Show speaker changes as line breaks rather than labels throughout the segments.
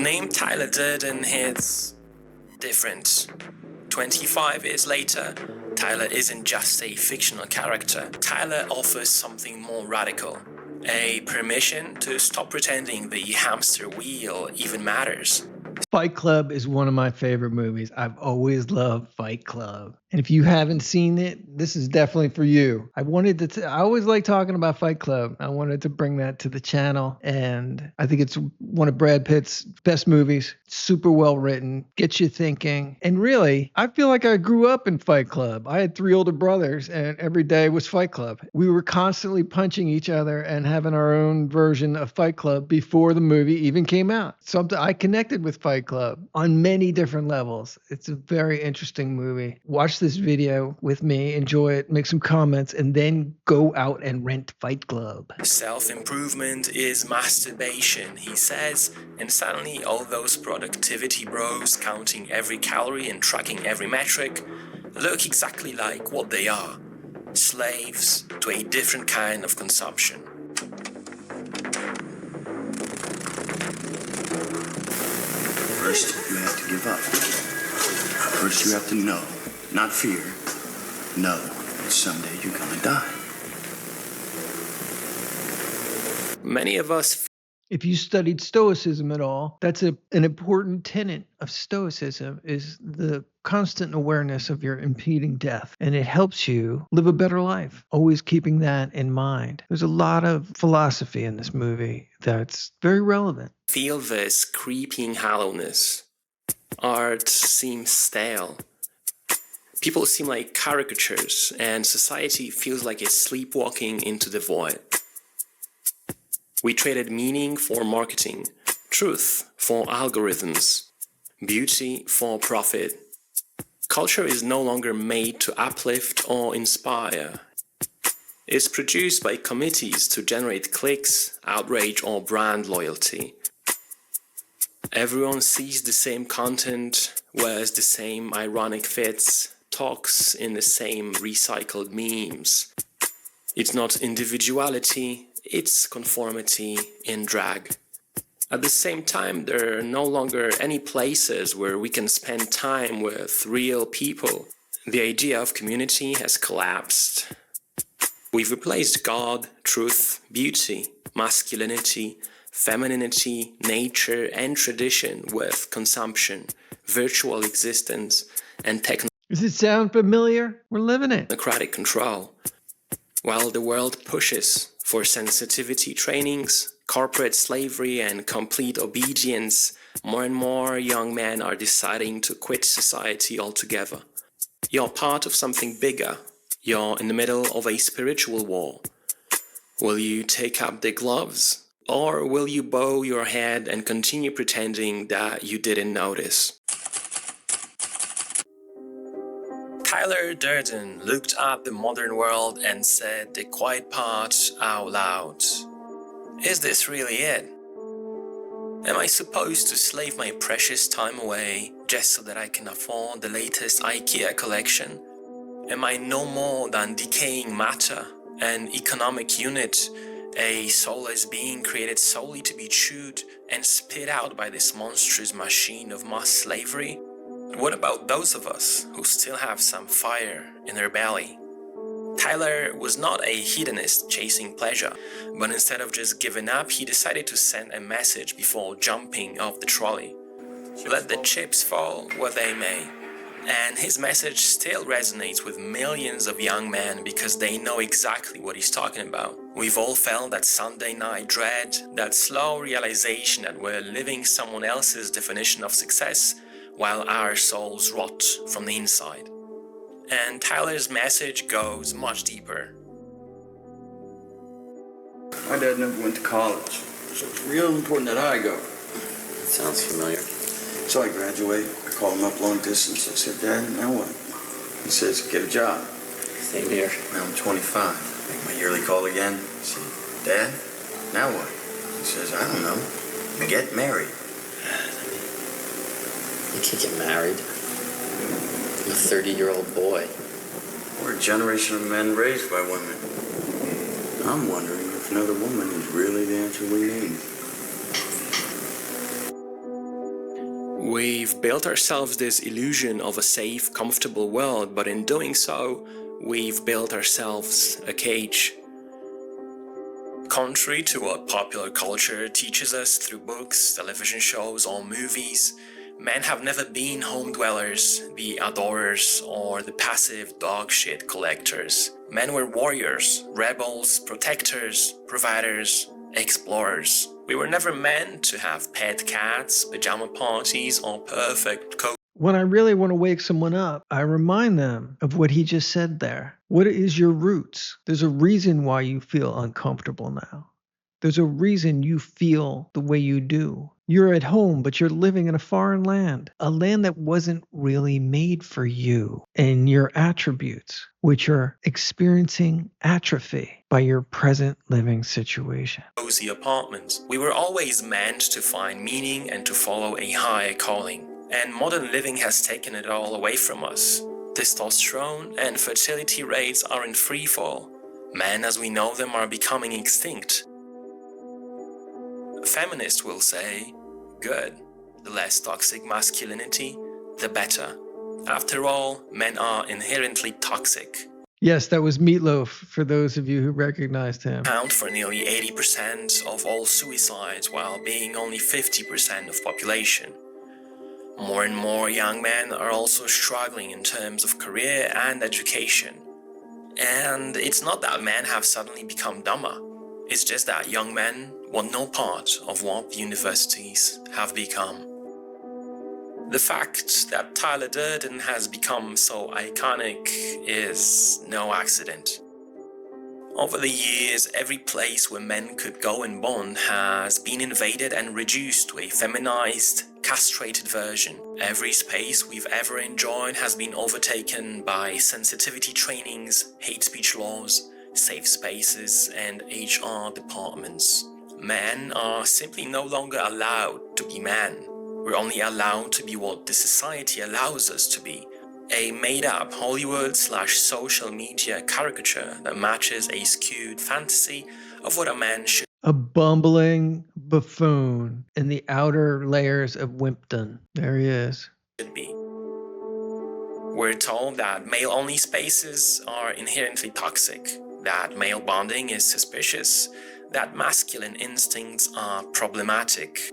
name Tyler Durden hits different. 25 years later, Tyler isn't just a fictional character. Tyler offers something more radical. A permission to stop pretending the hamster wheel even matters.
Fight Club is one of my favorite movies. I've always loved Fight Club. And if you haven't seen it, this is definitely for you. I always like talking about Fight Club. I wanted to bring that to the channel. And I think it's one of Brad Pitt's best movies. Super well written, gets you thinking. And really, I feel like I grew up in Fight Club. I had 3 older brothers and every day was Fight Club. We were constantly punching each other and having our own version of Fight Club before the movie even came out. I connected with Fight Club on many different levels. It's a very interesting movie. Watch this video with me, enjoy it, make some comments, and then go out and rent Fight Club.
Self-improvement is masturbation, he says, and suddenly all those productivity bros counting every calorie and tracking every metric look exactly like what they are, slaves to a different kind of consumption.
First, you have to give up. First, you have to know, not fear, know that someday you're gonna die.
Many of us.
If you studied Stoicism at all, that's an important tenet of Stoicism is the constant awareness of your impending death. And it helps you live a better life, always keeping that in mind. There's a lot of philosophy in this movie that's very relevant.
Feel this creeping hollowness. Art seems stale. People seem like caricatures, and society feels like it's sleepwalking into the void. We traded meaning for marketing, truth for algorithms, beauty for profit. Culture is no longer made to uplift or inspire. It's produced by committees to generate clicks, outrage, or brand loyalty. Everyone sees the same content, wears the same ironic fits, talks in the same recycled memes. It's not individuality, it's conformity in drag. At the same time, there are no longer any places where we can spend time with real people. The idea of community has collapsed. We've replaced God, truth, beauty, masculinity, femininity, nature, and tradition with consumption, virtual existence, and
Does it sound familiar? We're living it.
Democratic control. While the world pushes for sensitivity trainings, corporate slavery, and complete obedience, more and more young men are deciding to quit society altogether. You're part of something bigger. You're in the middle of a spiritual war. Will you take up the gloves? Or will you bow your head and continue pretending that you didn't notice? Tyler Durden looked at the modern world and said the quiet part out loud. Is this really it? Am I supposed to slave my precious time away just so that I can afford the latest IKEA collection? Am I no more than decaying matter, an economic unit, a soulless being created solely to be chewed and spit out by this monstrous machine of mass slavery? What about those of us who still have some fire in their belly? Tyler was not a hedonist chasing pleasure, but instead of just giving up, he decided to send a message before jumping off the trolley. Let the chips fall where they may. And his message still resonates with millions of young men because they know exactly what he's talking about. We've all felt that Sunday night dread, that slow realization that we're living someone else's definition of success while our souls rot from the inside. And Tyler's message goes much deeper.
My dad never went to college, so it's real important that I go.
Sounds familiar.
So I graduate, I call him up long distance. I said, Dad, now what? He says, get a job.
Same here.
Now I'm 25. Make my yearly call again. I said, Dad, now what? He says, I don't know. Get married.
You can't get married. I'm a 30-year-old boy.
We're a generation of men raised by women. I'm wondering if another woman is really the answer we need.
We've built ourselves this illusion of a safe, comfortable world, but in doing so, we've built ourselves a cage. Contrary to what popular culture teaches us through books, television shows, or movies, men have never been home dwellers, the adorers, or the passive dog shit collectors. Men were warriors, rebels, protectors, providers, explorers. We were never meant to have pet cats, pajama parties, or perfect
When I really want to wake someone up, I remind them of what he just said there. What is your roots? There's a reason why you feel uncomfortable now. There's a reason you feel the way you do. You're at home, but you're living in a foreign land, a land that wasn't really made for you and your attributes, which are experiencing atrophy by your present living situation.
cozy apartments. We were always meant to find meaning and to follow a higher calling. And modern living has taken it all away from us. Testosterone and fertility rates are in free fall. Men as we know them are becoming extinct. Feminists will say, good, the less toxic masculinity, the better. After all, men are inherently toxic.
Yes, that was Meatloaf, for those of you who recognized him.
Account for nearly 80% of all suicides while being only 50% of population. More and more young men are also struggling in terms of career and education. And it's not that men have suddenly become dumber. It's just that young men want no part of what the universities have become. The fact that Tyler Durden has become so iconic is no accident. Over the years, every place where men could go and bond has been invaded and reduced to a feminized, castrated version. Every space we've ever enjoyed has been overtaken by sensitivity trainings, hate speech laws, safe spaces, and HR departments. Men are simply no longer allowed to be men. We're only allowed to be what the society allows us to be. A made-up Hollywood/social media caricature that matches a skewed fantasy of what a man should
A bumbling buffoon in the outer layers of Wimpton. There he is.
be. We're told that male-only spaces are inherently toxic, that male bonding is suspicious, that masculine instincts are problematic.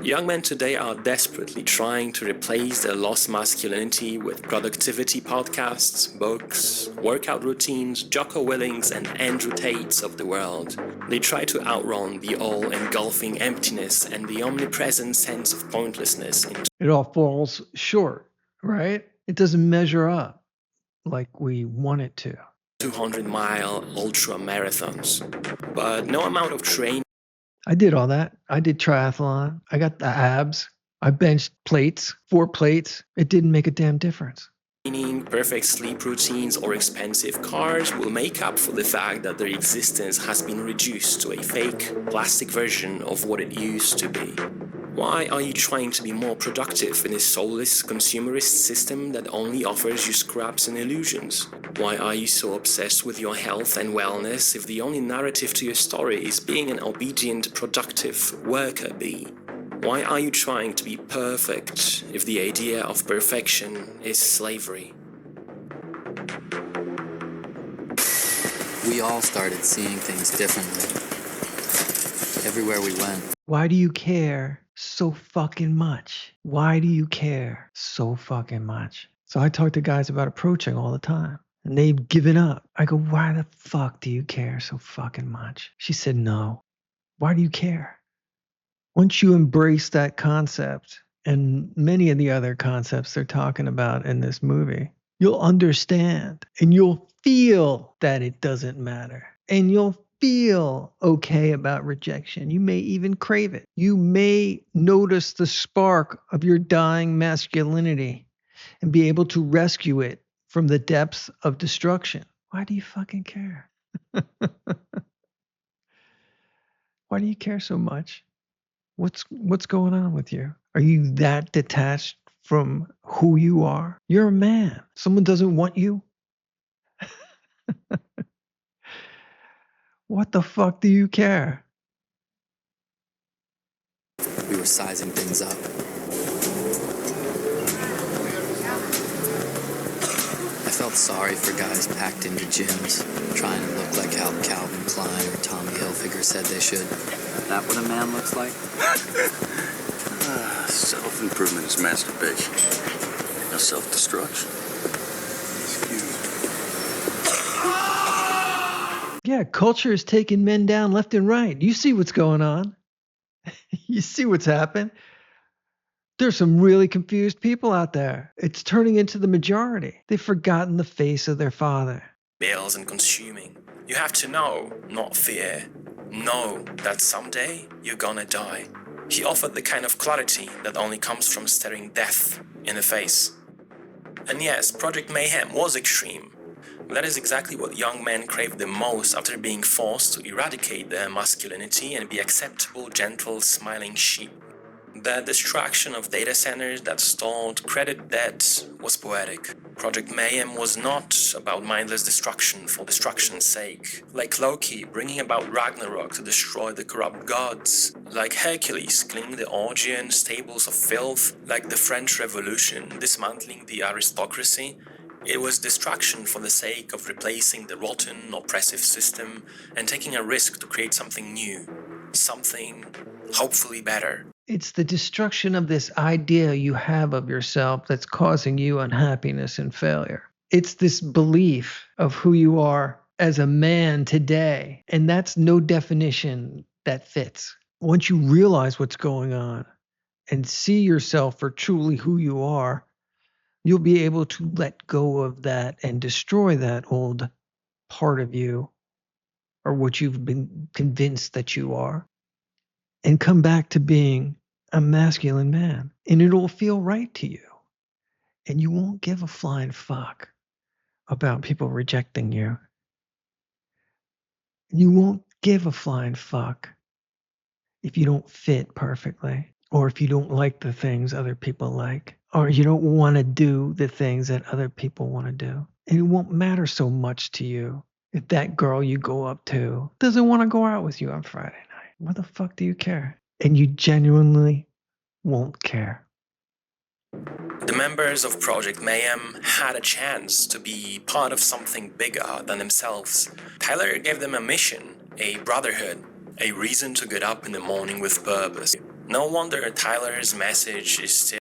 Young men today are desperately trying to replace their lost masculinity with productivity podcasts, books, workout routines, Jocko Willings and Andrew Tates of the world. They try to outrun the all-engulfing emptiness and the omnipresent sense of pointlessness in
It all falls short, right? It doesn't measure up like we want it to.
200-mile ultra marathons. But no amount of training
I did all that. I did triathlon. I got the abs. I benched plates, 4 plates. It didn't make a damn difference.
perfect sleep routines, or expensive cars will make up for the fact that their existence has been reduced to a fake, plastic version of what it used to be. Why are you trying to be more productive in a soulless consumerist system that only offers you scraps and illusions? Why are you so obsessed with your health and wellness if the only narrative to your story is being an obedient, productive worker bee? Why are you trying to be perfect if the idea of perfection is slavery?
We all started seeing things differently. Everywhere we went.
Why do you care so fucking much? Why do you care so fucking much? So I talk to guys about approaching all the time, and they've given up. I go, why the fuck do you care so fucking much? She said, no. Why do you care? Once you embrace that concept and many of the other concepts they're talking about in this movie, you'll understand and you'll feel that it doesn't matter. And you'll feel okay about rejection. You may even crave it. You may notice the spark of your dying masculinity and be able to rescue it from the depths of destruction. Why do you fucking care? Why do you care so much? What's going on with you? Are you that detached from who you are? You're a man. Someone doesn't want you? What the fuck do you care?
We were sizing things up. I felt sorry for guys packed into gyms, trying to look like how Calvin Klein or Tommy Hilfiger said they should. Is that what a man looks like?
Self-improvement is masturbation. No self-destruction.
Yeah, culture is taking men down left and right. You see what's going on. You see what's happened. There's some really confused people out there. It's turning into the majority. They've forgotten the face of their father.
Bills and consuming. You have to know, not fear. Know that someday you're gonna die. He offered the kind of clarity that only comes from staring death in the face. And yes, Project Mayhem was extreme. But that is exactly what young men crave the most after being forced to eradicate their masculinity and be acceptable, gentle, smiling sheep. The destruction of data centers that stored credit debt was poetic. Project Mayhem was not about mindless destruction for destruction's sake. Like Loki bringing about Ragnarok to destroy the corrupt gods. Like Hercules cleaning the Augean stables of filth. Like the French Revolution dismantling the aristocracy. It was destruction for the sake of replacing the rotten, oppressive system and taking a risk to create something new. Something hopefully better.
It's the destruction of this idea you have of yourself that's causing you unhappiness and failure. It's this belief of who you are as a man today. And that's no definition that fits. Once you realize what's going on and see yourself for truly who you are, you'll be able to let go of that and destroy that old part of you or what you've been convinced that you are. And come back to being a masculine man. And it'll feel right to you. And you won't give a flying fuck about people rejecting you. You won't give a flying fuck if you don't fit perfectly. Or if you don't like the things other people like. Or you don't want to do the things that other people want to do. And it won't matter so much to you if that girl you go up to doesn't want to go out with you on Friday night. What the fuck do you care? And you genuinely won't care.
The members of Project Mayhem had a chance to be part of something bigger than themselves. Tyler gave them a mission, a brotherhood, a reason to get up in the morning with purpose. No wonder Tyler's message is still...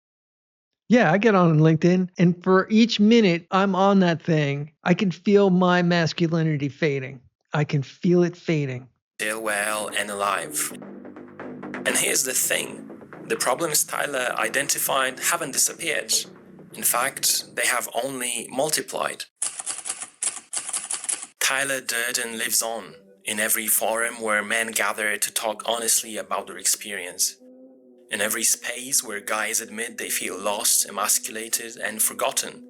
Yeah, I get on LinkedIn, and for each minute I'm on that thing, I can feel my masculinity fading. I can feel it fading.
Still well and alive. And here's the thing. The problems Tyler identified haven't disappeared. In fact, they have only multiplied. Tyler Durden lives on in every forum where men gather to talk honestly about their experience. In every space where guys admit they feel lost, emasculated, and forgotten.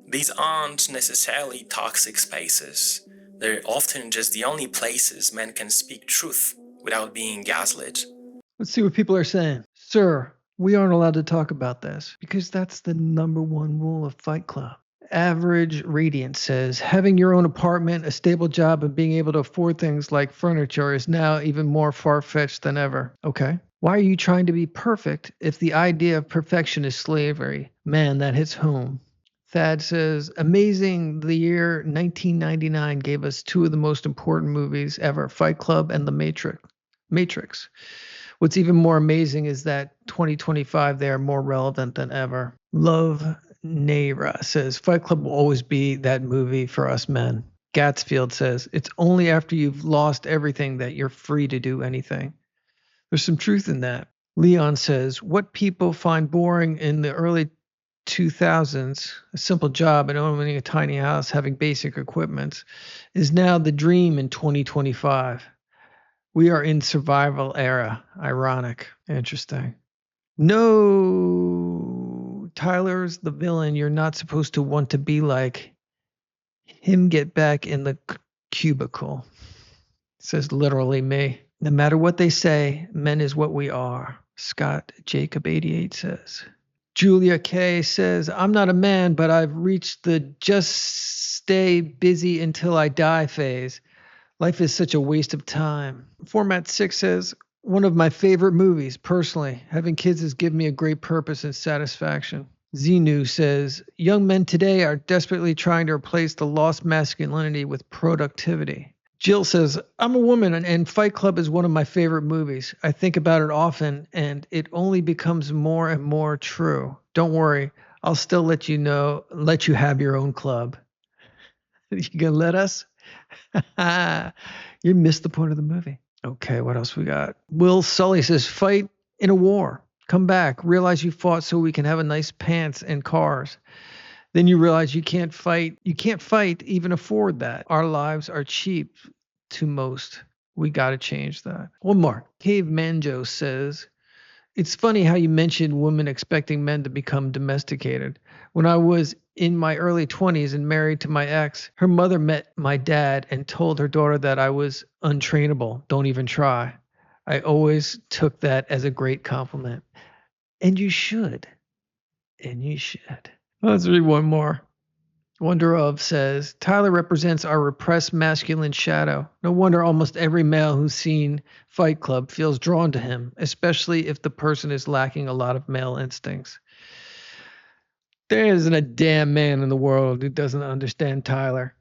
These aren't necessarily toxic spaces. They're often just the only places men can speak truth without being gaslit.
Let's see what people are saying. Sir, we aren't allowed to talk about this because that's the number one rule of Fight Club. Average Radiant says, having your own apartment, a stable job, and being able to afford things like furniture is now even more far-fetched than ever. Okay. Why are you trying to be perfect if the idea of perfection is slavery? Man, that hits home. Thad says, amazing, the year 1999 gave us two of the most important movies ever, Fight Club and The Matrix. What's even more amazing is that 2025, they are more relevant than ever. Love Nayra says, Fight Club will always be that movie for us men. Gatsfield says, it's only after you've lost everything that you're free to do anything. There's some truth in that. Leon says, what people find boring in the early 2000s, a simple job and owning a tiny house, having basic equipment, is now the dream in 2025. We are in survival era. Ironic. Interesting. No, Tyler's the villain you're not supposed to want to be like. Him get back in the cubicle. Says literally me. No matter what they say, men is what we are. Scott Jacob 88 says. Julia K says, I'm not a man, but I've reached the just stay busy until I die phase. Life is such a waste of time. Format 6 says, one of my favorite movies, personally. Having kids has given me a great purpose and satisfaction. Xenu says, young men today are desperately trying to replace the lost masculinity with productivity. Jill says, I'm a woman and Fight Club is one of my favorite movies. I think about it often and it only becomes more and more true. Don't worry, I'll still let you have your own club. You gonna let us? You missed the point of the movie. Okay, what else we got? Will Sully says, fight in a war. Come back. Realize you fought so we can have a nice pants and cars. Then you realize you can't fight. You can't fight, even afford that. Our lives are cheap to most. We got to change that. One more. Cave Manjo says, it's funny how you mentioned women expecting men to become domesticated. When I was in my early 20s and married to my ex, her mother met my dad and told her daughter that I was untrainable. Don't even try. I always took that as a great compliment. And you should. And you should. Let's read one more. Wonder of says, Tyler represents our repressed masculine shadow. No wonder almost every male who's seen Fight Club feels drawn to him, especially if the person is lacking a lot of male instincts. There isn't a damn man in the world who doesn't understand Tyler.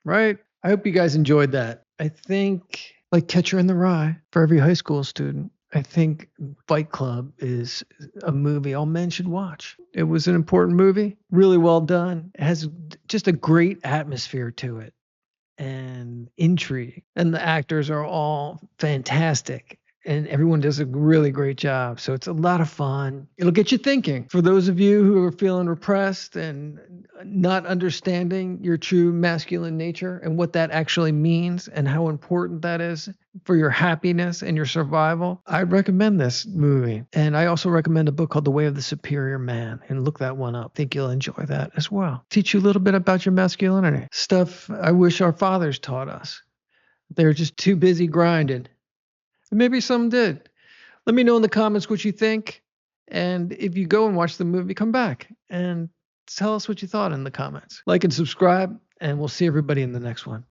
Right? I hope you guys enjoyed that. I think, like Catcher in the Rye, for every high school student, I think Fight Club is a movie all men should watch. It was an important movie, really well done. It has just a great atmosphere to it and intrigue. And the actors are all fantastic. And everyone does a really great job. So it's a lot of fun. It'll get you thinking. For those of you who are feeling repressed and not understanding your true masculine nature and what that actually means and how important that is for your happiness and your survival, I recommend this movie. And I also recommend a book called The Way of the Superior Man. And look that one up. I think you'll enjoy that as well. Teach you a little bit about your masculinity. Stuff I wish our fathers taught us. They're just too busy grinding. Maybe some did. Let me know in the comments what you think. And if you go and watch the movie, come back and tell us what you thought in the comments. Like and subscribe, and we'll see everybody in the next one.